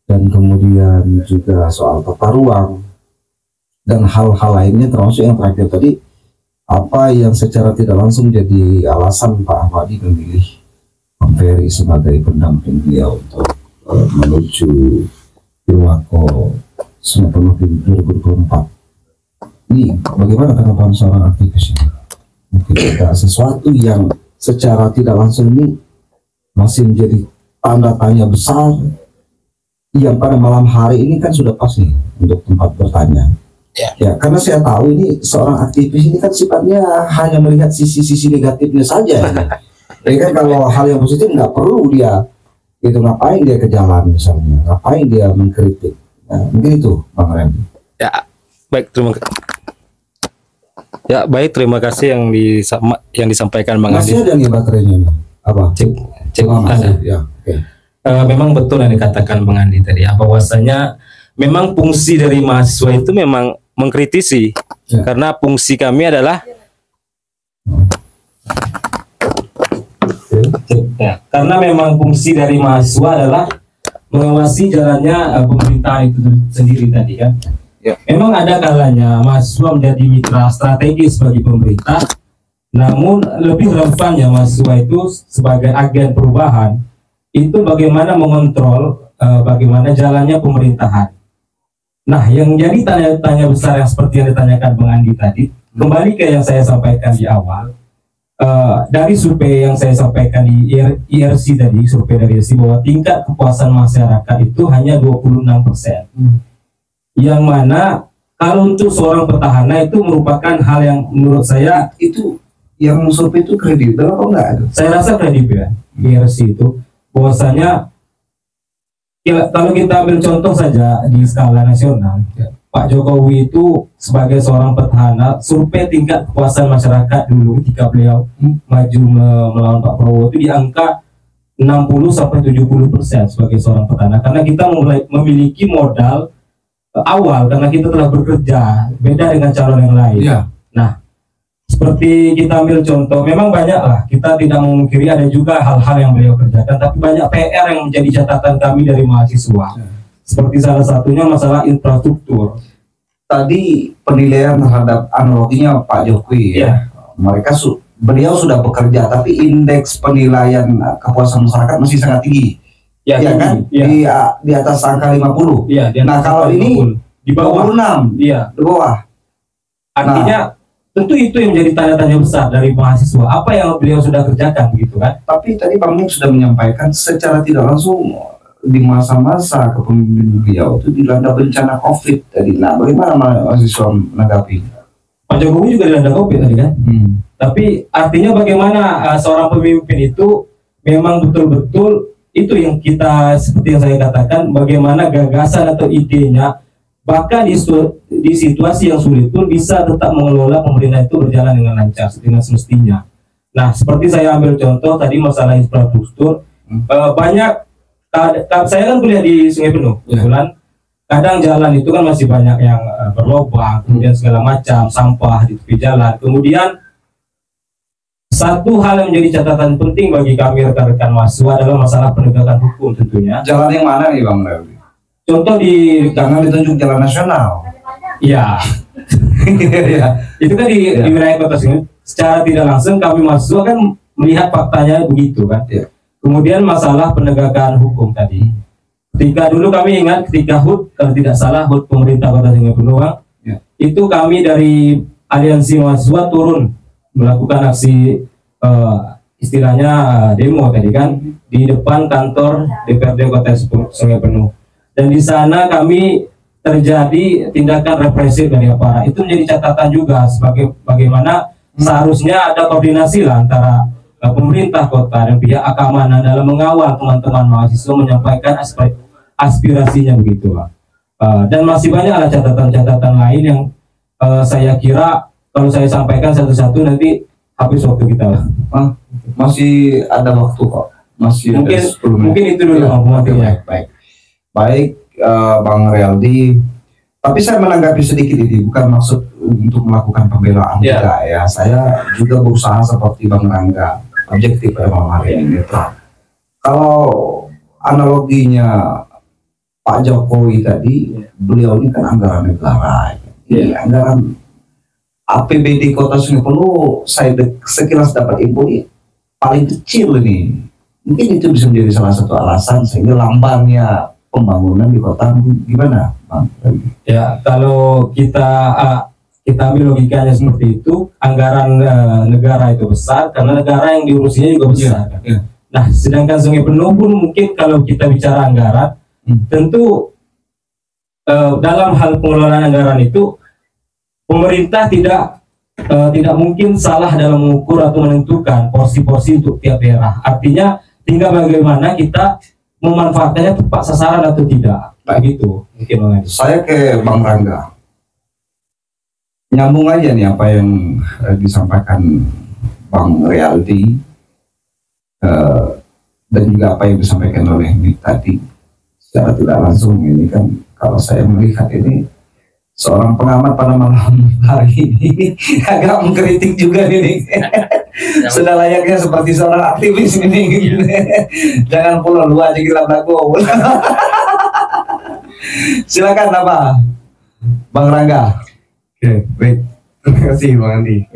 dan kemudian juga soal tata ruang dan hal-hal lainnya, termasuk yang terakhir tadi, apa yang secara tidak langsung jadi alasan Pak Ahmadi memilih Bang Ferry sebagai pendamping beliau untuk menuju Pilwako Sungai Penuh di 2024. Ini bagaimana tanggapan seorang aktivis ini? Mungkin ada sesuatu yang secara tidak langsung ini masih menjadi tanda tanya besar, yang pada malam hari ini kan sudah pas nih untuk tempat bertanya. Ya, karena saya tahu ini seorang aktivis ini kan sifatnya hanya melihat sisi-sisi negatifnya saja. Ya kan, kalau hal yang positif nggak perlu dia itu, ngapain dia ke jalan misalnya, ngapain dia mengkritik. Nah, mungkin itu Bang Randy. Terima kasih yang disampaikan Bang Andi. Masih ada nih baterainya nih. Apa? Cek ada. ada. Ya, okay. Memang betul yang dikatakan Bang Andi tadi, bahwasanya memang fungsi dari mahasiswa itu memang mengkritisi, karena fungsi kami adalah karena memang fungsi dari mahasiswa adalah mengawasi jalannya pemerintahan itu sendiri tadi kan. Memang ada kalanya mahasiswa menjadi mitra strategis bagi pemerintah, namun lebih relevannya mahasiswa itu sebagai agen perubahan itu bagaimana mengontrol bagaimana jalannya pemerintahan. Nah, yang jadi tanya-tanya besar yang seperti yang ditanyakan Bang Andi tadi, kembali ke yang saya sampaikan di awal, dari survei yang saya sampaikan di IRC tadi, survei dari IRC, bahwa tingkat kepuasan masyarakat itu hanya 26%. Yang mana kalau untuk seorang petahana itu merupakan hal yang menurut saya Itu yang survei itu kredibel atau enggak? Saya rasa kredibel IRC itu, bahwasanya ya, kalau kita ambil contoh saja di skala nasional, Pak Jokowi itu sebagai seorang petahana, survei tingkat kepuasan masyarakat dulu ketika beliau maju melawan Pak Prabowo itu di angka 60-70% sebagai seorang petahana, karena kita memiliki modal awal, karena kita telah bekerja, beda dengan calon yang lain. Nah, seperti kita ambil contoh, memang banyak lah, kita tidak memungkiri ada juga hal-hal yang beliau kerjakan, tapi banyak PR yang menjadi catatan kami dari mahasiswa. Seperti salah satunya masalah infrastruktur. Tadi penilaian terhadap analoginya Pak Jokowi ya. Beliau sudah bekerja, tapi indeks penilaian kepuasan masyarakat masih sangat tinggi. Ya kan? Di atas angka 50. Nah, kalau ini di bawah 26. Di bawah. Artinya tentu itu yang menjadi tanda-tanya besar dari mahasiswa, apa yang beliau sudah kerjakan gitu kan. Tapi tadi Bang Nick sudah menyampaikan secara tidak langsung di masa-masa kepemimpinan beliau itu dilanda bencana COVID tadi. Nah, bagaimana mahasiswa menanggapi? Pak Jokowi juga dilanda COVID tadi kan. Tapi artinya bagaimana seorang pemimpin itu memang betul-betul itu yang kita, seperti yang saya katakan, bagaimana gagasan atau idenya bahkan di situasi yang sulit pun bisa tetap mengelola pemerintah itu berjalan dengan lancar, dengan semestinya. Nah, seperti saya ambil contoh tadi masalah infrastruktur, banyak saya kan kuliah di Sungai Penuh, kebetulan kadang jalan itu kan masih banyak yang berlubang, kemudian segala macam sampah di tepi jalan. Kemudian satu hal yang menjadi catatan penting bagi kami rekan-rekan mahasiswa adalah masalah penegakan hukum tentunya. Jalan yang mana nih Bang Revi? Contoh Jangan ditunjuk jalan nasional. ya itu kan di wilayah kota Sungai. Secara tidak langsung kami mahasiswa kan melihat faktanya begitu kan. Kemudian masalah penegakan hukum tadi. Ketika dulu kami ingat ketika HUT, kalau tidak salah HUT pemerintah Kota Sungai Penuh, itu kami dari aliansi mahasiswa turun melakukan aksi istilahnya demo tadi kan di depan kantor DPRD Kota Sungai Penuh. Dan di sana kami terjadi tindakan represif dari aparat. Itu menjadi catatan juga sebagai bagaimana seharusnya ada koordinasi lah antara pemerintah kota dan pihak keamanan dalam mengawal teman-teman mahasiswa menyampaikan aspirasinya begitu lah. Dan masih banyak lah catatan-catatan lain yang saya kira kalau saya sampaikan satu-satu nanti habis waktu kita lah. Masih ada waktu kok. Masih mungkin itu dulu baik Bang Realdi. Tapi saya menanggapi sedikit ini, bukan maksud untuk melakukan pembelaan juga ya. Saya juga berusaha seperti Bang Rangga, objektif pada malam hari ini. Kalau analoginya Pak Jokowi tadi, beliau ini kan anggaran negara. Anggaran APBD Kota Sungai Penuh, saya sekilas dapat info ini paling kecil ini. Mungkin itu bisa menjadi salah satu alasan sehingga lambannya pembangunan di kota. Gimana, Bang? Ya, kalau kita ambil logikanya seperti itu, anggaran negara itu besar karena negara yang diurusinya juga besar. Nah, sedangkan Sungai Penuh pun mungkin kalau kita bicara anggaran, tentu dalam hal pengelolaan anggaran itu pemerintah tidak mungkin salah dalam mengukur atau menentukan porsi-porsi untuk tiap daerah. Artinya tinggal bagaimana kita memanfaatkannya tepat sasaran atau tidak. Begitu mungkin. Saya ke Bang Rangga. Nyambung aja nih apa yang disampaikan Bang Realdi dan juga apa yang disampaikan oleh Nick tadi. Secara tidak langsung ini kan kalau saya melihat ini seorang pengamat pada malam hari ini agak mengkritik juga ini. Sudah layaknya seperti seorang aktivis ini. Jangan pulau lu aja kita lagu. Silakan apa Bang Rangga. Oke, baik. Terima kasih Bang Andi.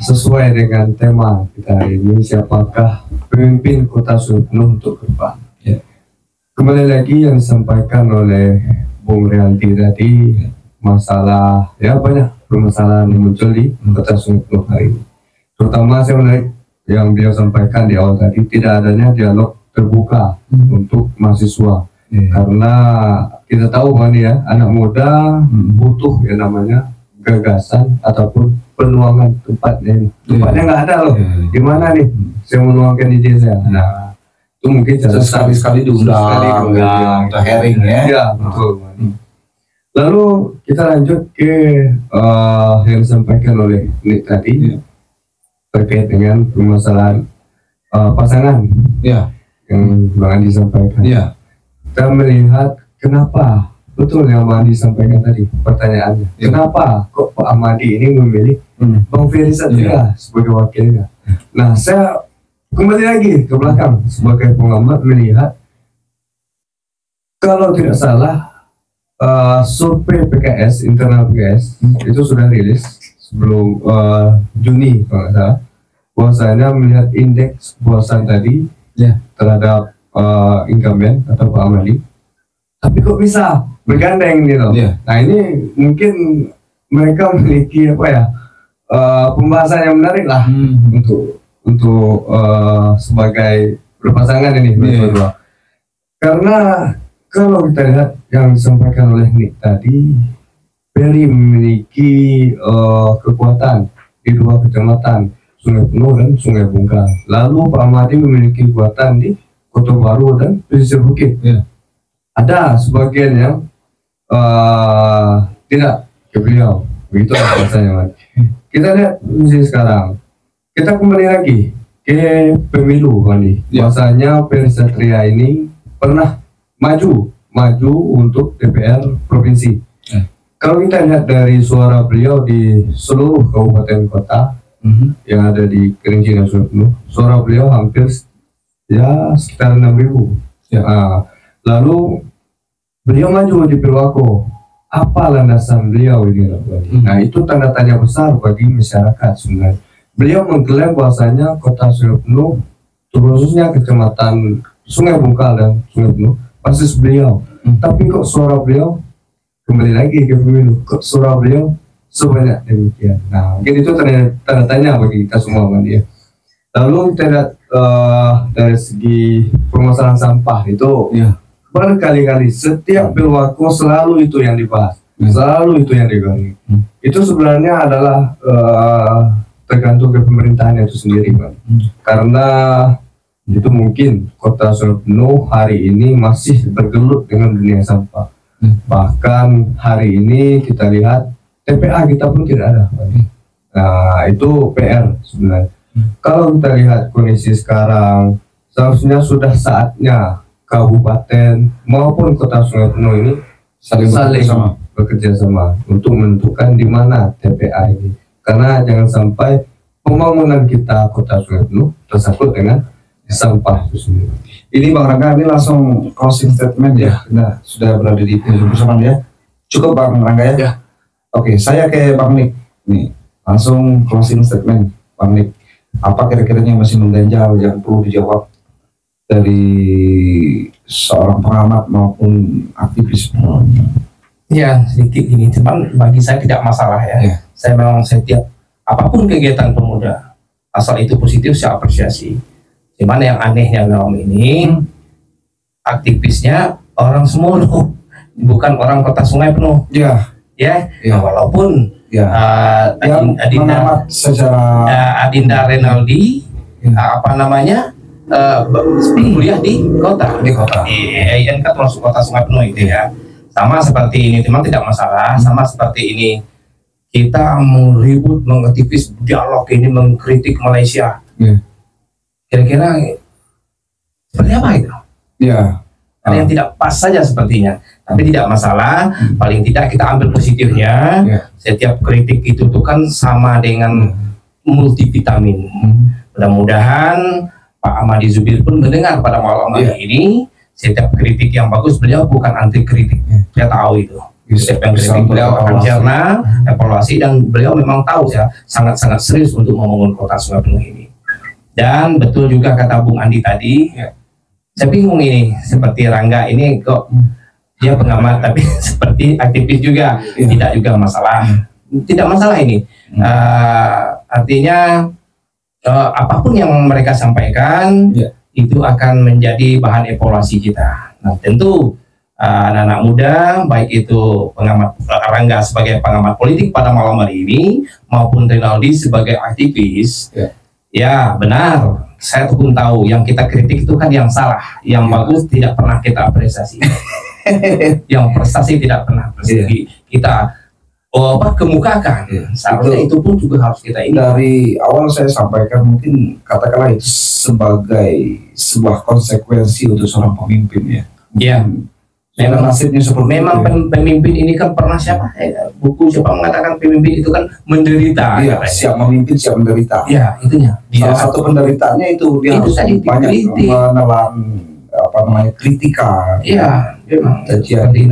Sesuai dengan tema kita hari ini, siapakah pemimpin Kota Sungai Penuh untuk ke depan? Kembali lagi yang disampaikan oleh Bung Rianti tadi, masalah banyak permasalahan yang muncul di Kota Sungai Penuh hari ini. Terutama saya menarik yang beliau sampaikan di awal tadi, tidak adanya dialog terbuka untuk mahasiswa. Karena kita tahu kan ya, anak muda butuh yang namanya gagasan ataupun penuangan tempatnya. Tempatnya nggak ada loh. Gimana nih saya menuangkan ide saya? Nah, itu mungkin sekali-sekali diundang, hearing ya. Ya, betul. Lalu kita lanjut ke yang disampaikan oleh Nick tadi terkait dengan permasalahan pasangan yang Bang Andi sampaikan. Kita melihat kenapa betul yang Bang Andi sampaikan tadi pertanyaannya. Kenapa kok Pak Ahmadi ini memilih Bang Ferry Satria sebagai wakilnya? Nah, saya kembali lagi ke belakang sebagai pengamat melihat kalau tidak salah survei PKS, internal PKS itu sudah rilis sebelum Juni kalau nggak salah, bahwasanya melihat indeks kepuasan tadi terhadap incumbent atau Pak Ahmadi, tapi kok bisa bergandeng gitu. Nah, ini mungkin mereka memiliki pembahasan yang menarik lah untuk sebagai berpasangan ini berdua. Karena kalau kita lihat yang disampaikan oleh Nick tadi, Ferry memiliki kekuatan di dua kecamatan, Sungai Penuh dan Sungai Bungkal. Lalu Pak Ahmadi memiliki kekuatan di Kota Baru dan Pesisir Bukit. Ada sebagian yang tidak ke beliau, begitu rasanya. Kita lihat misalnya sekarang kita kembali lagi ke pemilu kali. Bahwasanya Ferry Satria ini pernah maju untuk DPR provinsi. Kalau kita lihat dari suara beliau di seluruh kabupaten kota yang ada di Kerinci dan Sungai Penuh, suara beliau hampir ya sekitar 6.000. Lalu beliau maju di Pilwako. Apa landasan beliau ini? Nah, itu tanda tanya besar bagi masyarakat sebenarnya. Beliau mengklaim bahwasanya kota Sungai Penuh, khususnya kecamatan Sungai Bungkal dan Sungai Penuh, basis beliau. Tapi kok suara beliau kembali lagi ke pemilu, kok suara beliau sebanyak demikian. Nah, mungkin itu tanda tanya bagi kita semua, dia. Lalu kita lihat dari segi permasalahan sampah itu, berkali-kali setiap Pilwako selalu itu yang dibahas, selalu itu yang digali. Itu sebenarnya adalah tergantung ke pemerintahan itu sendiri, Pak. Karena itu mungkin kota Sungai Penuh hari ini masih bergelut dengan dunia sampah. Bahkan hari ini kita lihat TPA kita pun tidak ada. Nah, itu PR sebenarnya. Kalau kita lihat kondisi sekarang, seharusnya sudah saatnya kabupaten maupun kota Sungai Penuh ini saling bekerja sama untuk menentukan di mana TPA ini. Karena jangan sampai pembangunan kita kota Sungai Penuh tersangkut dengan sampah itu sendiri. Ini Bang Rangga, ini langsung closing statement ya. Nah, sudah berada di penjuru bersama dia. Cukup Bang Rangga ya? Oke, saya ke Bang Nik. Nih, langsung closing statement Bang Nik. Apa kira-kira yang masih mengganjal yang perlu dijawab dari seorang pengamat maupun aktivis? Ya, sedikit ini, cuman bagi saya tidak masalah ya. Saya memang setiap apapun kegiatan pemuda, asal itu positif saya apresiasi. Cuman yang anehnya dalam ini aktivisnya orang Semono, bukan orang kota Sungai Penuh. Nah, walaupun Adinda secara Adinda Renaldi kuliah di kota. Iya, kan termasuk kota Sungai Penuh itu ya. Sama seperti ini, teman tidak masalah. Sama seperti ini, kita mau ribut, mengaktivis dialog ini, mengkritik Malaysia. Kira-kira seperti apa itu? Ada yang tidak pas saja sepertinya, tapi tidak masalah. Paling tidak kita ambil positifnya. Setiap kritik itu tuh kan sama dengan multivitamin. Mudah-mudahan Pak Ahmadi Zubir pun mendengar pada malam hari ini. Setiap kritik yang bagus, beliau bukan anti kritik. Saya tahu itu. Setiap yang kritik beliau akan cerna, evaluasi, dan beliau memang tahu ya sangat-sangat serius untuk membangun kota Sungai Penuh ini. Dan betul juga kata Bung Andi tadi, saya bingung ini, seperti Rangga ini kok dia pengamat tapi seperti aktivis juga, tidak juga masalah. Tidak masalah ini. Artinya apapun yang mereka sampaikan itu akan menjadi bahan evaluasi kita. Nah, tentu anak-anak muda, baik itu pengamat Rangga sebagai pengamat politik pada malam hari ini maupun Renaldi sebagai aktivis, ya benar, saya pun tahu yang kita kritik itu kan yang salah, yang bagus tidak pernah kita apresiasi, yang prestasi tidak pernah kita kemukakan. Seharusnya itu pun juga harus kita ini. Dari awal saya sampaikan, mungkin katakanlah itu sebagai sebuah konsekuensi untuk seorang pemimpin ya. Memang nasibnya seperti memang itu, pemimpin ini kan pernah siapa mengatakan pemimpin itu kan menderita. Siap memimpin, siap menderita. Itunya. Salah satu penderitanya itu dia itu harus banyak menelan kritikan. Memang. Jadi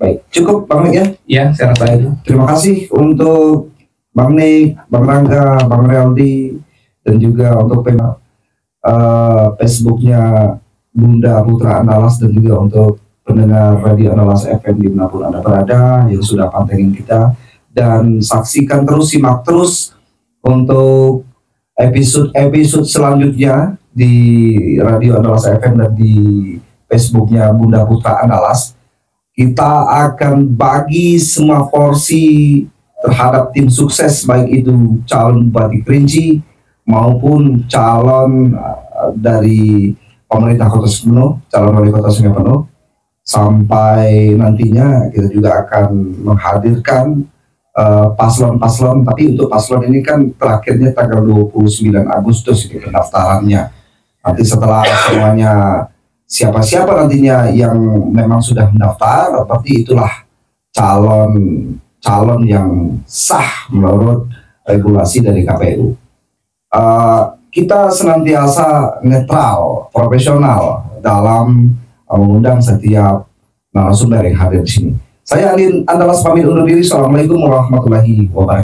baik, cukup Bang Nik ya. Saya rasa itu. Terima kasih untuk Bang Nik, Bang Rangga, Bang Reldi, dan juga untuk Facebooknya Bunda Putra Andalas, dan juga untuk pendengar Radio Andalas FM dimanapun Anda berada yang sudah pantengin kita, dan saksikan terus, simak terus untuk episode selanjutnya di Radio Andalas FM dan di Facebooknya Bunda Putra Andalas. Kita akan bagi semua porsi terhadap tim sukses, baik itu calon Bupati Kerinci maupun calon dari pemerintah Kota Sungai Penuh, calon wali Kota Sungai Penuh. Sampai nantinya kita juga akan menghadirkan paslon-paslon, tapi untuk paslon ini kan terakhirnya tanggal 29 Agustus itu pendaftarannya. Nanti setelah semuanya siapa-siapa nantinya yang memang sudah mendaftar, berarti itulah calon yang sah menurut regulasi dari KPU. Kita senantiasa netral, profesional dalam mengundang setiap narasumber yang hadir di sini. Saya Alin Andalas pamit undur diri. Assalamualaikum warahmatullahi wabarakatuh.